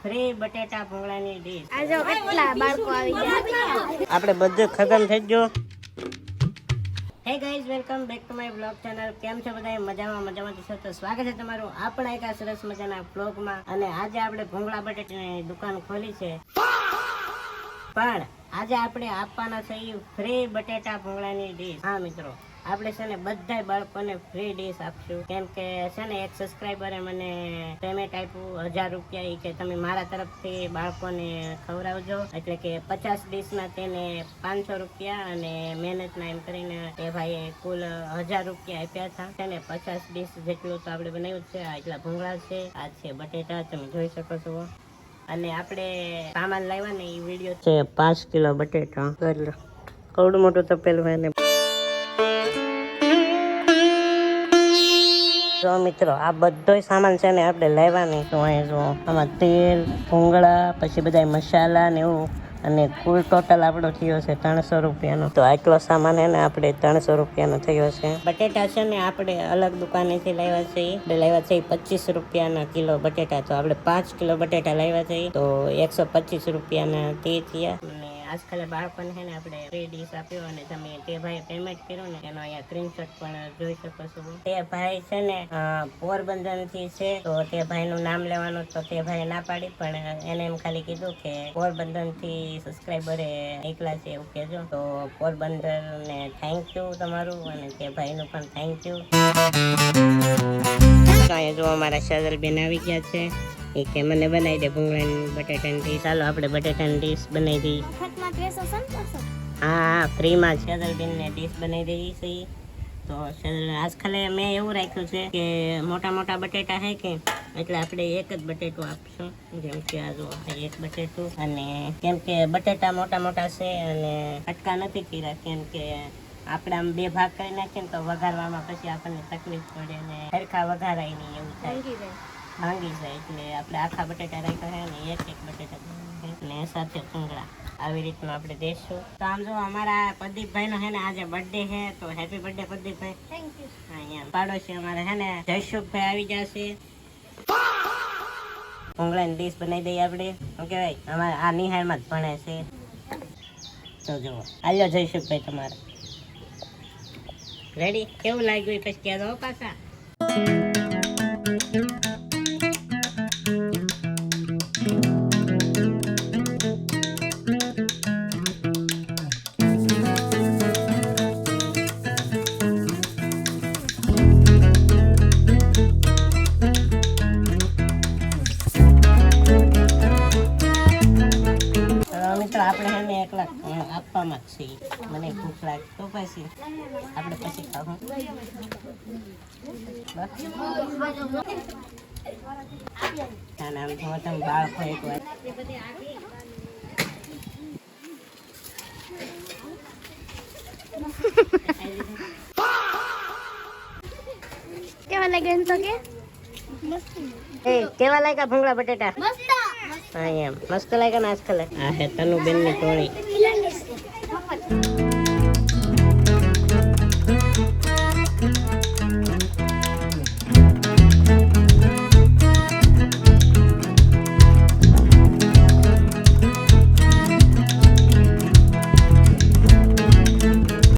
Free બટેટા ભૂંગળાની dish. આ જો કેટલા બાળકો આવી ગયા. આપણે બધું ખતમ થઈ ગયું. Hey guys, welcome back to my blog channel. કેમ છો બધા? મજામાં છો તો સ્વાગત છે તમારું આપણા એક સરસ મજાના બ્લોગમાં. અને આજે આપણે ભૂંગળા બટેટાની દુકાન ખોલી છે, પણ આજે આપણે આપવાના છે ફ્રી બટેટા ભૂંગળાની ડીશ. હા મિત્રો, આપણે છે ને બધા બાળકોને ફ્રી ડીશ આપશું. કેમ કે છે ને એક સબસ્ક્રાઈબરે મને પેમેન્ટ આપ્યું 1000 રૂપિયા, કે તમે મારા તરફથી બાળકોને ખવડાવજો. એટલે કે 50 ડીશના તેને 500 રૂપિયા અને મહેનતના એમ કરીને એ ભાઈએ કુલ 1000 રૂપિયા આપ્યા હતા. છે ને 50 ડીશ જેટલું તો આપણે બનાવ્યું છે. આ એટલા ભૂંગળા છે, આ છે બટેટા, તમે જોઈ શકો છો. અને આપણે સામાન લાવ્યા ને એ વિડીયો છે 5 કિલો બટેટા. કવડું મોટું તપેલું હોય ને. જો મિત્રો, આ બધો સામાન છે ને આપણે લાવ્યા નહીં. તો અહીં જો આમાં તેલ, ભૂંગળા, પછી બધા મસાલા ને એવું, અને કુલ ટોટલ આપણો થયો છે 300 રૂપિયાનો. તો આટલો સામાન એને આપણે 300 રૂપિયાનો થયો છે. બટેટા છે ને આપણે અલગ દુકાનેથી લાવ્યા છે. આપણે લાવ્યા છે 25 રૂપિયાના કિલો બટેટા. તો આપણે 5 કિલો બટેટા લાવ્યા છે, તો 125 રૂપિયાના તે થયા. આજકાલ બાળકોને છે ને આપણે ફ્રી ડીશ આપ્યો, અને તમે તે ભાઈ પેમેન્ટ કર્યું ને એનો અહીંયા સ્ક્રીનશોટ પણ જોઈ શકો છો. તે ભાઈ છે ને પોરબંદર થી છે, તો તે ભાઈનું નામ લેવાનું, તો તે ભાઈ ના પાડી, પણ એને એમ ખાલી કીધું કે પોરબંદર થી સબસ્ક્રાઈબરે એકલા છે એવું કહેજો. તો પોરબંદર ને થેન્ક યુ તમારું, અને તે ભાઈનું પણ થેન્ક યુ. અહીંયા જો અમારા શાજલબેન આવી ગયા છે, કે મને બનાવી દે ભૂંગળાની બટેટાની ડીશ. ચાલો આપણે બટેટાની ડીશ બનાવી દઈએ. હા, ફ્રીમાં શાજલબેનને ડીશ બનાવી દઈએ છીએ. તો આજકાલ મેં એવું રાખ્યું છે કે મોટા મોટા બટેટા છે કે, એટલે આપણે એક જ બટેટું આપશું. જેમ કે આ જો એક બટેટું, અને કેમ કે બટેટા મોટા મોટા છે અને કટકા નથી કર્યા, કેમ કે આપણે આમ બે ભાગ કરી નાખીએ ને તો વઘારવામાં પછી આપણને તકલીફ પડે ને સરખા વઘારાય નહીં, એવું થાય, ભાંગી જાય. એટલે આપણે આખા બટેટા રાખ્યા છે ને એક બટેટા ને સાથે ભૂંગળા આવી રીતનું આપણે દેશું. તો આમ જો અમારા પ્રદીપભાઈ નો છે ને આજે બર્થડે છે, તો happy birthday Pradeepbhai. Thank you. અહીંયા પાડોશી અમારે છે ને જયશુખભાઈ આવી જશે. ભૂંગળાની ડીશ બનાવી દઈએ આપણે. શું કહેવાય, અમારે આ નિહાળમાં જ ભણે છે. તો જુઓ, આલ્યો જયશુખભાઈ તમારે રેડી. કેવું લાગ્યું પછી કહેજો પાછા. આપણે એને એકલા આપવામાં જ છીએ. મને ભૂખ લાગે તો પછી આપણે પછી ખાવું. આમ જો તમે બાળકો એક વાર કેવા લાગે તો કે કેવા લાગ્યા ભૂંગળા બટેટા? હા એમ મસ્ત લાગ્યા ને આજકાલ. આ હે તનુબેન ની ટોળી.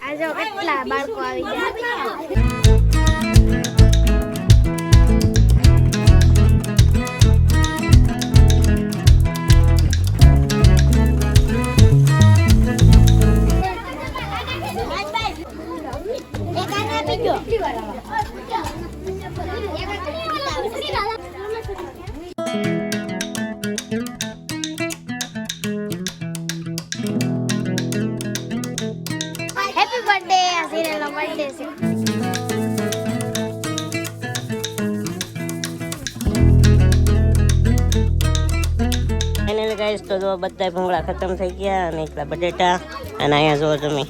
આ જો કેટલા બાળકો આવી ગયા. Happy birthday. આ સિરિયલનો બર્થડે છે. ફાઇનલી ગાઈસ, તો જો બધા ભૂંગળા ખતમ થઈ ગયા, અને એટલા બટેટા. અને અહીંયા જુઓ તમે,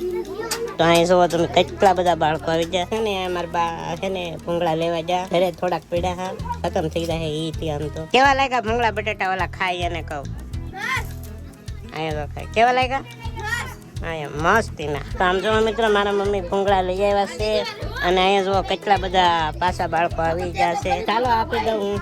તો અહીં જુઓ તમે કેટલા બધા બાળકો આવી ગયા છે ને. અમારા બા છે ને ભૂંગળા લેવા ગયા, ઘરે થોડાક પીડા હા ખતમ થઈ જાય એ ત્યાં. તો કેવા લાગ્યા ભૂંગળા બટેટા? ઓલા ખાઈ એને કહું. અહીંયા તો ખાય. કેવા લાગ્યા? અહીંયા મસ્ત ના. તો આમ જો મિત્રો, મારા મમ્મી ભૂંગળા લઈ આવ્યા છે, અને અહીંયા જુઓ કેટલા બધા પાછા બાળકો આવી ગયા છે. ચાલો આપી દઉં હું.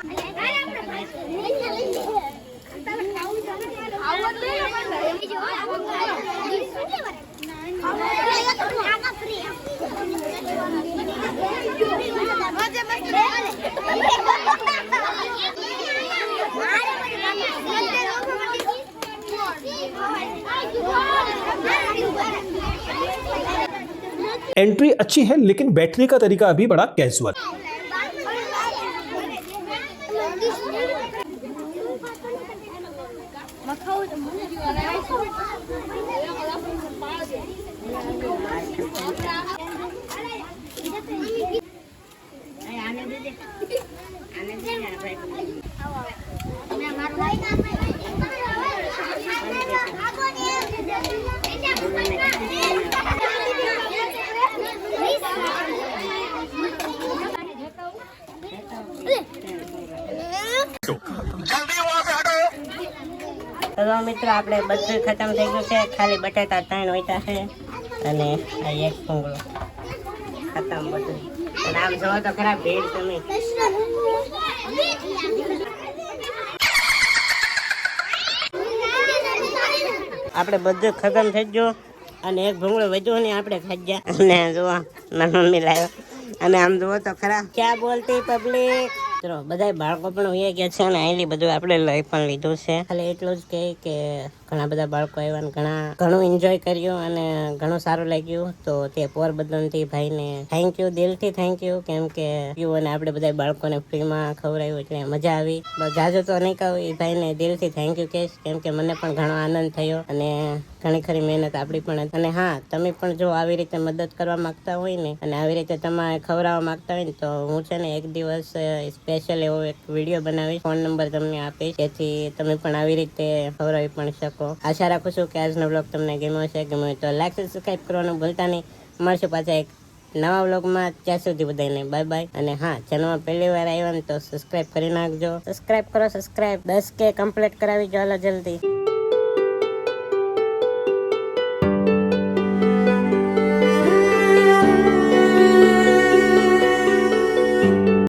एंट्री अच्छी है लेकिन बैठने का तरीका अभी बड़ा कैजुअल। તો મિત્રો આપણે બધું ખતમ થઈ ગયું છે, ખાલી બટાટા 3 વૈતા છે અને આ એક ભૂંગળો ખતમ બધું. અને આમ જોવો તો ખરા ભીડ તમે. આપણે બધું ખતમ થઈ ગયું અને એક ભૂંગળો વધ્યો ને આપણે ખાઈ ગયા. અને જોવા મારી મમ્મી લાવ્યો અને આમ જોવો તો ખરા ક્યાં બોલતી પબ્લિક. ચલો બધા બાળકો પણ વહી ગયા છે અને અહીંથી બધું આપણે લઈ પણ લીધું છે. ખાલી એટલું જ કે ઘણા બધા બાળકો આવ્યા ને ઘણું એન્જોય કર્યું અને ઘણું સારું લાગ્યું. તો તે પોરબંદરથી ભાઈને થેન્ક યુ, દિલથી થેન્ક યુ, કેમ કે અને આપણે બધા બાળકોને ફ્રીમાં ખવડાવ્યું એટલે મજા આવી. જાજુ તો નહીં કહું, એ ભાઈને દિલથી થેન્ક યુ કહીશ, કેમ કે મને પણ ઘણો આનંદ થયો અને ઘણી ખરી મહેનત આપણી પણ. અને હા, તમે પણ જો આવી રીતે મદદ કરવા માંગતા હોય ને અને આવી રીતે તમારે ખવડાવવા માંગતા હોય ને તો હું છે ને એક દિવસ સ્પેશિયલ એવો એક વિડીયો બનાવીશ, ફોન નંબર તમને આપીશ, જેથી તમે પણ આવી રીતે ખવડાવી પણ શકો. આશા રાખું છું કે આજનો બ્લોગ તમને ગમ્યો છે. ગમ્યો તો લાઈક સબસ્ક્રાઈબ કરવાનું ભૂલતા નહીં. મળશું પાછા એક નવા બ્લોગમાં. ત્યાં સુધી બધાને બાય બાય. અને હા, ચેનલમાં પહેલી વાર આવ્યા ને તો સબસ્ક્રાઈબ કરી નાખજો. સબસ્ક્રાઈબ કરો, સબસ્ક્રાઈબ 10K કમ્પ્લીટ કરાવી જો, હાલો જલ્દી.